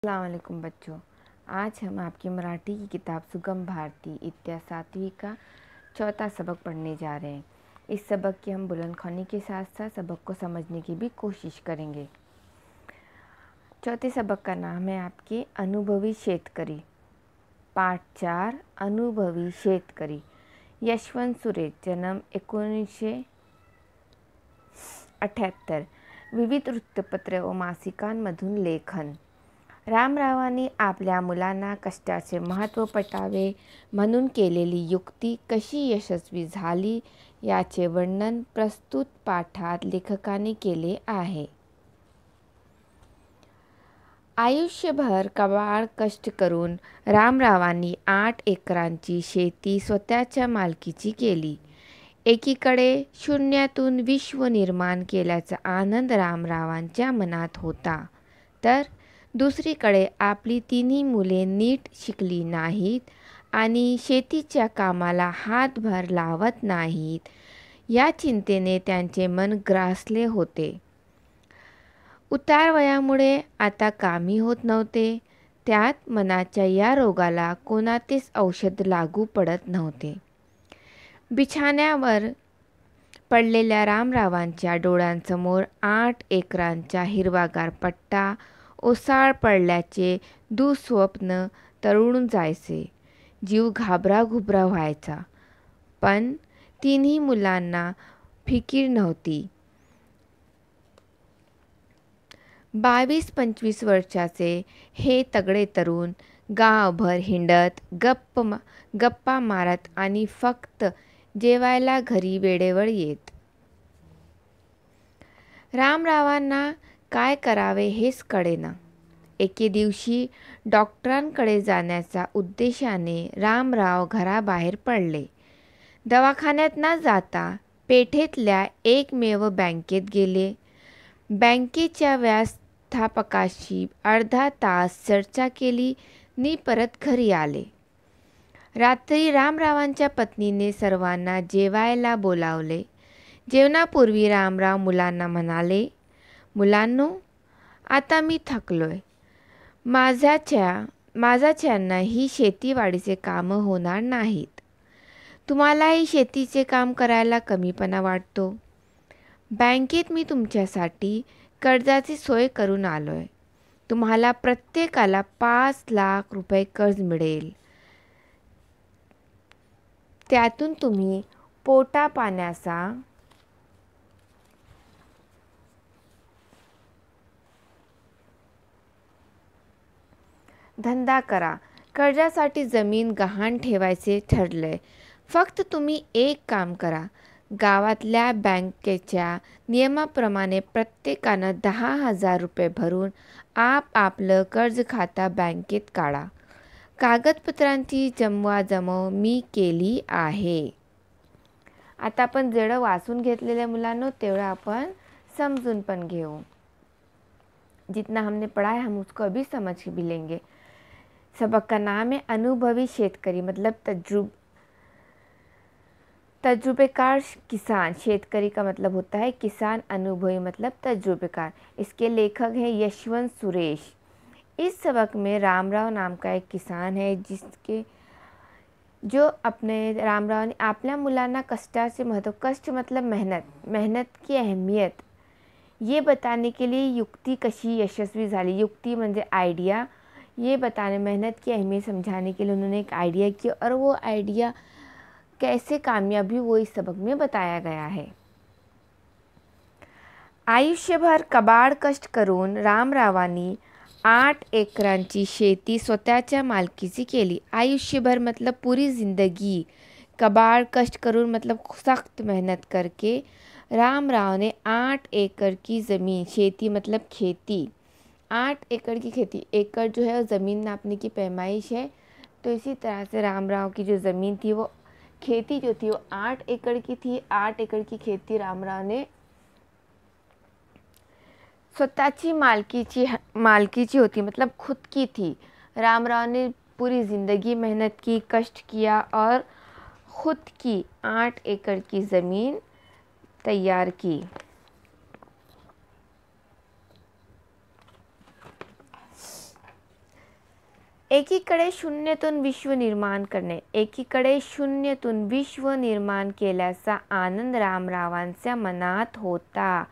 अस्सलाम वालेकुम बच्चों। आज हम आपकी मराठी की किताब सुगम भारती इत्या 7वीं का चौथा सबक पढ़ने जा रहे हैं। इस सबक की हम बुलंदख्वानी के साथ साथ सबक को समझने की भी कोशिश करेंगे। चौथे सबक का नाम है आपके अनुभवी शेतकरी। पाठ 4 अनुभवी शेतकरी। यशवंत सुरेश, जन्म 1978। विविध वृत्तपत्रे व मासिकांमधून लेखन। रामरावांनी आपल्या मुलांना कष्टाचे महत्त्व पटावे म्हणून केलेली युक्ती कशी यशस्वी झाली याचे वर्णन प्रस्तुत पाठात लेखकाने केले आहे। आयुष्यभर कबाड कष्ट करून रामरावांनी 8 एकरांची शेती स्वतःच्या मालकीची केली। एकीकडे शून्यातून विश्व निर्माण केल्याचा आनंद रामरावांच्या मनात होता, तर दुसरीकडे आपली तिन्ही मुले नीट शिकली नाहीत आणि शेतीच्या कामाला हातभार लावत नाहीत या चिंतेने त्यांचे मन ग्रासले होते। उतार वयामुळे आता कामी होत नव्हते, त्यात मनाच्या या रोगाला कोणतेच औषध लागू पडत नव्हते। बिछाण्यावर पडलेल्या रामरावांच्या डोळ्यांसमोर 8 एकरांचा हिरवागार पट्टा ओसाळ पडल्याचे दुःस्वप्न तरळून जायचे। जीव घाबराघुबरा व्हायचा, पण तिन्ही मुलांना फिकीर नव्हती। 22-25 वर्षाचे हे तगडे तरुण गावभर हिंडत गप्पा मारत आणि फक्त जेवायला घरी वेळेवर येत। रामरावांना काय करावे हेच कळेना। एके दिवशी डॉक्टरांकडे जाण्याच्या उद्देशाने रामराव घराबाहेर पडले। दवाखान्यात न जाता पेठेतल्या एकमेव बँकेत गेले। बँकेच्या व्यवस्थापकाशी अर्धा तास चर्चा केली नि परत घरी आले। रात्री रामरावांच्या पत्नीने सर्वांना जेवायला बोलावले। जेवणापूर्वी रामराव मुलांना म्हणाले, मुलांनो, आता मी थकलोय। माझ्याच्यानं ही शेतीवाडीचे कामं होणार नाहीत। तुम्हालाही शेतीचे काम करायला कमीपणा वाटतो। बँकेत मी तुमच्यासाठी कर्जाची सोय करून आलोय। तुम्हाला प्रत्येकाला 5 लाख रुपये कर्ज मिळेल। त्यातून तुम्ही पोटापाण्याचा धंदा करा। कर्जासाठी जमीन गहाण ठेवायचे ठरलंय। फक्त तुम्ही एक काम करा, गावातल्या बँकेच्या नियमाप्रमाणे प्रत्येकानं 10,000 रुपये भरून आपलं कर्ज खाता बँकेत काढा। कागदपत्रांची जमवाजमव मी केली आहे। आता आपण जेवढं वाचून घेतलेल्या मुलांनो तेवढं आपण समजून पण घेऊ। जितना हमने पढ़ा है हम उसको अभी समझ भी लेंगे। सबक का नाम है अनुभवी शेतकरी, मतलब तजुर्बेकार किसान। शेतकरी का मतलब होता है किसान, अनुभवी मतलब तजुर्बेकार। इसके लेखक हैं यशवंत सुरेश। इस सबक में रामराव नाम का एक किसान है जो अपने रामराव ने आपल्या मुलांना कष्टाचे महत्त्व, कष्ट मतलब मेहनत की अहमियत ये बताने के लिए युक्ति कशी यशस्वी झाली। युक्ति म्हणजे आइडिया, ये बताने, मेहनत की अहमियत समझाने के लिए उन्होंने एक आइडिया किया और वो आइडिया कैसे कामयाब हुई वो इस सबक में बताया गया है। आयुष्यभर कबाड कष्ट करून रामरावांनी 8 एकरांची शेती स्वतःच्या मालकीची केली। आयुष्यभर मतलब पूरी जिंदगी, कबाड कष्ट करून मतलब सख्त मेहनत करके रामराव ने 8 एकड़ की ज़मीन, शेती मतलब खेती, 8 एकड़ की खेती, एकड़ जो है ज़मीन नापने की पैमाइश है। तो इसी तरह से रामराव की जो ज़मीन थी वो खेती जो थी वो 8 एकड़ की थी। 8 एकड़ की खेती रामराव ने स्वतःची मालकीची होती, मतलब खुद की थी। रामराव ने पूरी ज़िंदगी मेहनत की, कष्ट किया और खुद की 8 एकड़ की ज़मीन तैयार की। एकीकडे शून्यातून विश्व निर्माण करणे, एकीकडे शून्यातून विश्व निर्माण केल्याचा आनंद रामरावांच्या मनात होता।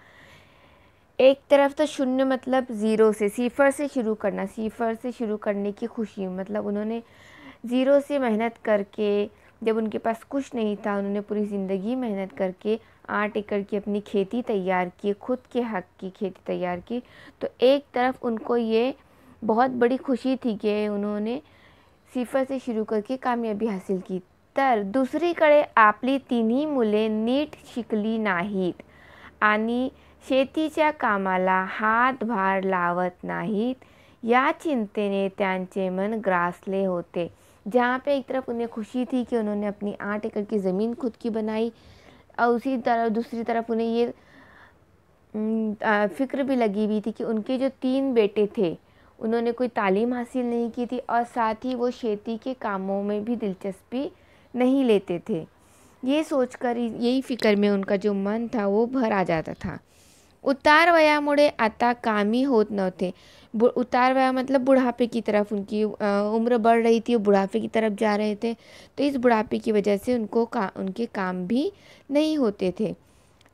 एक तरफ तो शून्य मतलब ज़ीरो से, सिफर से शुरू करना, सिफर से शुरू करने की खुशी, मतलब उन्होंने ज़ीरो से मेहनत करके, जब उनके पास कुछ नहीं था उन्होंने पूरी ज़िंदगी मेहनत करके 8 एकड़ की अपनी खेती तैयार की, खुद के हक की खेती तैयार की। तो एक तरफ उनको ये बहुत बड़ी खुशी थी कि उन्होंने सिफर से शुरू करके कामयाबी हासिल की। तर दुसरीकडे आपली तिन्ही मुले नीट शिकली नाहीत आणि शेतीच्या कामाला हातभार लावत नाहीत या चिंतेने त्यांचे मन ग्रासले होते। जहाँ पे एक तरफ उन्हें खुशी थी कि उन्होंने अपनी 8 एकड़ की ज़मीन खुद की बनाई, और उसी तरह दूसरी तरफ उन्हें ये फ़िक्र भी लगी हुई थी कि उनके जो 3 बेटे थे उन्होंने कोई तालीम हासिल नहीं की थी और साथ ही वो खेती के कामों में भी दिलचस्पी नहीं लेते थे। ये सोचकर यही फ़िक्र में उनका जो मन था वो भर आ जाता था। उतार वयामुळे आता कामी होत नव्हते। उतार वया मतलब बुढ़ापे की तरफ उनकी उम्र बढ़ रही थी, वो बुढ़ापे की तरफ जा रहे थे। तो इस बुढ़ापे की वजह से उनके काम भी नहीं होते थे।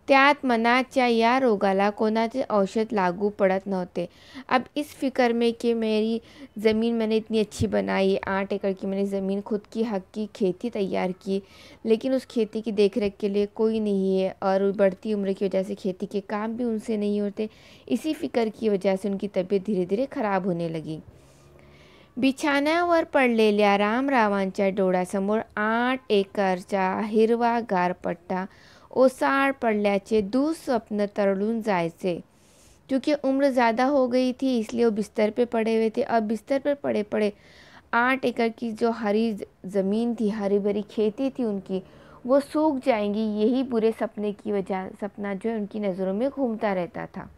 त्यात मनाच्या या रोगाला कोणाचे औषध लागू पड़त नव्हते। अब इस फ़िक्र में कि मेरी ज़मीन मैंने इतनी अच्छी बनाई, 8 एकड़ की मैंने ज़मीन खुद की हक की खेती तैयार की, लेकिन उस खेती की देखरेख के लिए कोई नहीं है और बढ़ती उम्र की वजह से खेती के काम भी उनसे नहीं होते। इसी फ़िक्र की वजह से उनकी तबीयत धीरे धीरे खराब होने लगी। बिछाण्यावर पडलेल्या रामरावांच्या डोळ्यासमोर 8 एकरचा हिरवागार पट्टा ओसाड पडल्याचे दुःस्वप्न तरळून जायचे। क्योंकि उम्र ज़्यादा हो गई थी इसलिए वो बिस्तर पे पड़े हुए थे। अब बिस्तर पर पड़े पड़े 8 एकड़ की जो हरी ज़मीन थी, हरी भरी खेती थी उनकी, वो सूख जाएंगी, यही बुरे सपने की वजह सपना जो है उनकी नज़रों में घूमता रहता था।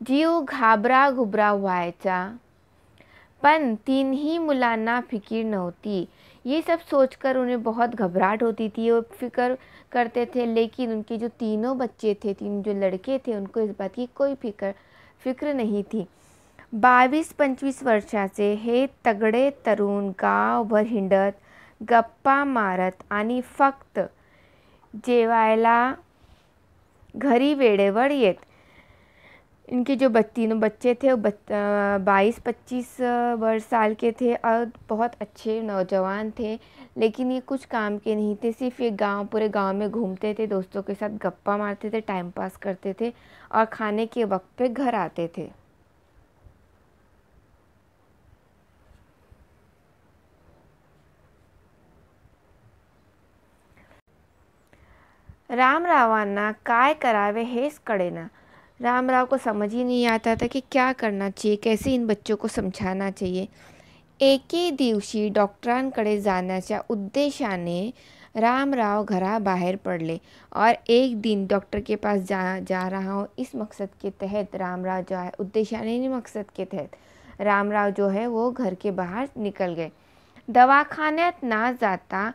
जीव घाबरा घुबरा व्हायचा, पण तीनही मुलांना फिकीर नव्हती। ये सब सोचकर उन्हें बहुत घबराहट होती थी, वो फिक्र करते थे, लेकिन उनके जो तीनों बच्चे थे, 3 जो लड़के थे, उनको इस बात की कोई फिक्र नहीं थी। 22-25 वर्षाचे हे तगडे तरुण गावभर हिंडत, गप्पा मारत आणि फक्त जेवायला घरी वेळेवर येत। इनके जो तीनों बच्चे थे वो 22-25 साल के थे और बहुत अच्छे नौजवान थे, लेकिन ये कुछ काम के नहीं थे। सिर्फ ये पूरे गांव में घूमते थे, दोस्तों के साथ गप्पा मारते थे, टाइम पास करते थे और खाने के वक्त पे घर आते थे। रामरावांना काय करावे हेच कळेना। रामराव को समझ ही नहीं आता था कि क्या करना चाहिए, कैसे इन बच्चों को समझाना चाहिए। एके दिवशी डॉक्टरांकडे जाण्याच्या उद्देशाने रामराव घराबाहेर पडले और एक दिन डॉक्टर के पास जा रहा हूँ इस मकसद के तहत रामराव जो है, उद्देशाने नहीं मकसद के तहत रामराव जो है वो घर के बाहर निकल गए। दवाखान्यात ना जाता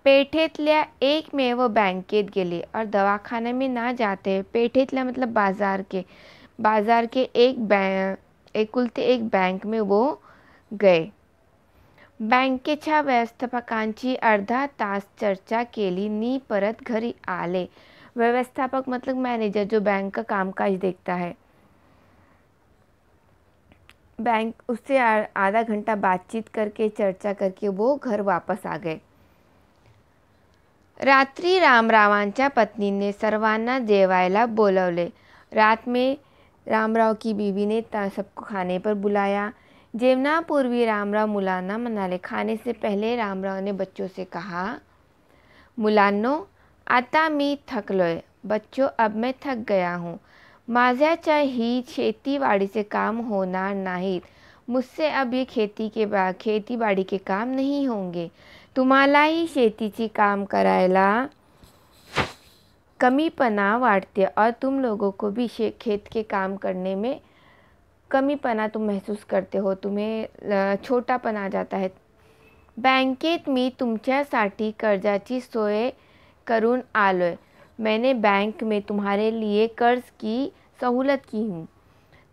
पेठेतल्या एकमेव बँकेत गेले और दवाखाने में ना जाते पेठेतल्या मतलब बाजार के एकुलते एक बैंक में वो गए। बँकेच्या व्यवस्थापकांची अर्धा तास चर्चा केली नी परत घरी आले। व्यवस्थापक मतलब मैनेजर जो बैंक का कामकाज देखता है, बैंक उससे आधा घंटा बातचीत करके चर्चा करके वो घर वापस आ गए। रात्री रामरावांच्या पत्नीने सर्वांना जेवायला बोलवले। रात में रामराव की बीवी ने सबको खाने पर बुलाया। जेवणापूर्वी रामराव मुलांना म्हणाले, खाने से पहले रामराव ने बच्चों से कहा, मुलांनो आता मी थकलोय। बच्चों अब मैं थक गया हूँ, माझ्याच्याही शेतीवाडीचे काम होणार नाहीत। मुझसे अब ये खेती बाड़ी के काम नहीं होंगे। तुम्हालाही शेतीची काम करायला कमीपना वाटते और तुम लोगों को भी खेत के काम करने में कमीपना तुम महसूस करते हो, तुम्हें छोटापन आ जाता है। बँकेत मी तुमच्यासाठी कर्जाची सोय करून आलोय। मैंने बैंक में तुम्हारे लिए कर्ज की सहूलत की हूँ।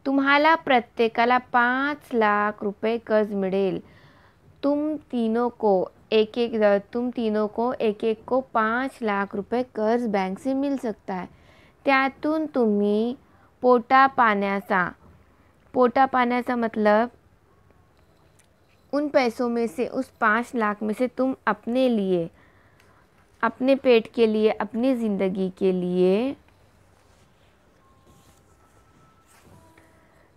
तुम्हाला प्रत्येकाला 5 लाख रुपए कर्ज मिळेल. तुम तीनों को एक एक को 5 लाख रुपए कर्ज बैंक से मिल सकता है. त्यातून तुम्ही पोटा पाण्याचा मतलब उन पैसों में से, उस 5 लाख में से तुम अपने लिए, अपने पेट के लिए, अपनी ज़िंदगी के लिए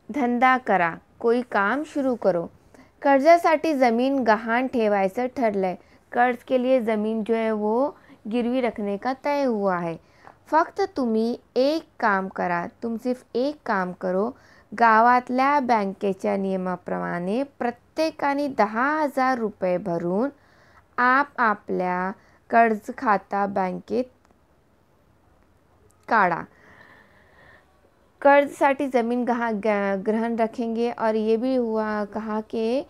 धंदा करा, कोई काम सुरू करो. कर्जासाठी ज़मीन गहाण ठेवायचं ठरलंय. कर्ज के लिए ज़मीन जो है वो गिरवी रखने का तय हुआ है. फक्त तुम्ही एक काम करा, तुम सिर्फ एक काम करो. गावातल्या बँकेच्या नियमाप्रमाणे प्रत्येकाने 10,000 रुपये भरून आपल्या कर्ज खाता बँकेत काढा. कर्ज साठी ज़मीन ग्रहण रखेंगे. और ये भी कहा कि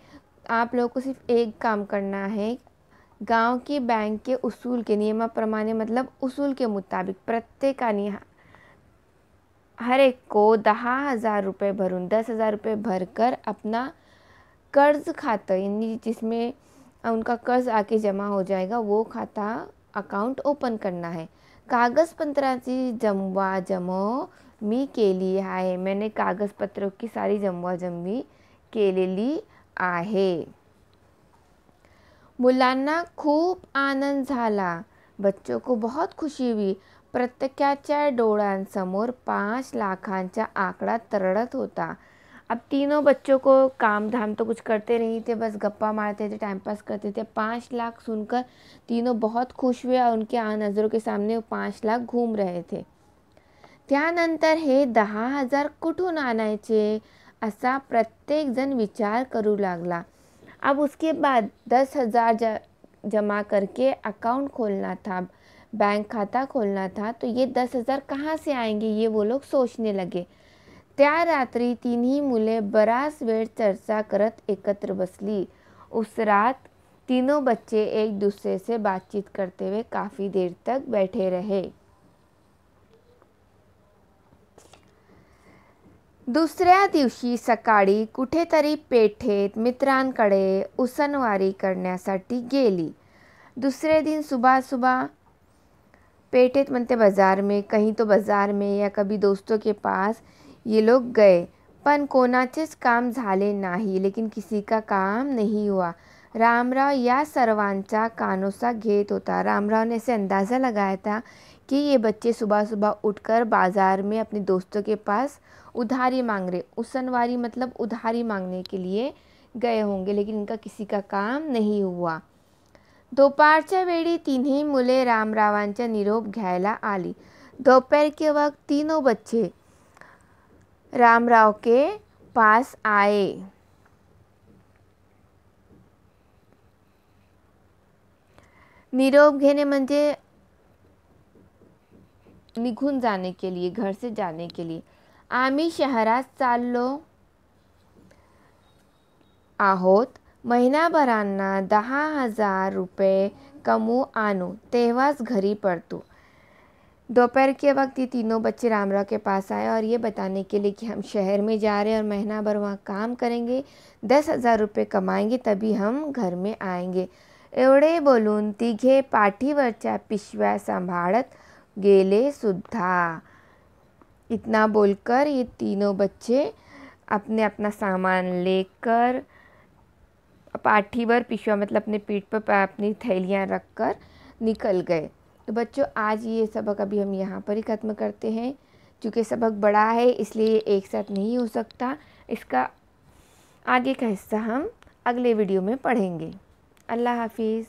आप लोगों को सिर्फ एक काम करना है. गांव की बैंक के उसूल के नियमाप्रमाणे, मतलब उसूल के मुताबिक प्रत्येकाने हर एक को 10,000 रुपये भरून, 10,000 रुपये भरकर अपना कर्ज खाता, यानी जिसमें उनका कर्ज आके जमा हो जाएगा, वो खाता अकाउंट ओपन करना है. कागदपत्रांची जमवाजमव मी केली आहे. मैंने कागदपत्रों की सारी जमवाजमवी केलेली आहे. मुलांना खूप आनंद झाला. बच्चों को बहुत खुशी हुई. प्रत्येकाच्या डोळ्यांसमोर 5 लाखांचा आंकड़ा तरळत होता. अब तीनों बच्चों को काम धाम तो कुछ करते नहीं थे, बस गप्पा मारते थे, टाइम पास करते थे. 5 लाख सुनकर तीनों बहुत खुश हुए और उनके नज़रों के सामने वो 5 लाख घूम रहे थे. त्यानंतर हे 10,000 कुठून आणायचे असा प्रत्येक जण विचार करू लागला. अब उसके बाद 10,000 जमा करके अकाउंट खोलना था, बैंक खाता खोलना था. तो ये 10,000 कहाँ से आएंगे, ये वो लोग सोचने लगे. त्या रात्री तिन्ही मुले बराच वेळ चर्चा करत एकत्र बसली. उस रात तीनों बच्चे एक दूसरे से बातचीत करते हुए काफ़ी देर तक बैठे रहे. दुसऱ्या दिवशी सकाळी कुठेतरी पेठेत मित्रांकडे उसनवारी करण्यासाठी गेली. दूसरे दिन सुबह पेठेत म्हणते बाज़ार में, कहीं तो बाज़ार में या कभी दोस्तों के पास ये लोग गए. पण कोणाचेच काम झाले नाही. लेकिन किसी का काम नहीं हुआ. रामराव या सर्वांचा कानोसा घेत होता. रामराव ने ऐसे अंदाज़ा लगाया था कि ये बच्चे सुबह उठकर बाज़ार में अपने दोस्तों के पास उधारी मांग रहे. उसनवारी मतलब उधारी मांगने के लिए गए होंगे, लेकिन इनका किसी का काम नहीं हुआ. दोपहरच्या वेळी तिन्ही मुले रामरावांचा निरोप घ्यायला आली. दोपहर के वक्त तीनों बच्चे रामराव के पास आए. निरोप घेणे म्हणजे निघून जाने के लिए, घर से जाने के लिए. आम्ही शहरात चाललो आहोत. महिनाभराना 10,000 रुपये कमवू आणू, तेव्हाच घरी पड़तू. दोपहर के वक्त ये तीनों बच्चे रामराव के पास आए और ये बताने के लिए कि हम शहर में जा रहे हैं और महीना भर वहाँ काम करेंगे, 10,000 रुपये कमाएंगे, तभी हम घर में आएंगे. एवढे बोलून तिघे पाठीवरच्या पिशव्या सांभाळत गेले सुद्धा. इतना बोलकर ये तीनों बच्चे अपना सामान लेकर पाठी पर, पिशवा मतलब अपने पीठ पर अपनी थैलियाँ रखकर निकल गए. तो बच्चों, आज ये सबक अभी हम यहाँ पर ही ख़त्म करते हैं. क्योंकि सबक बड़ा है इसलिए ये एक साथ नहीं हो सकता. इसका आगे का हिस्सा हम अगले वीडियो में पढ़ेंगे. अल्लाह हाफिज़.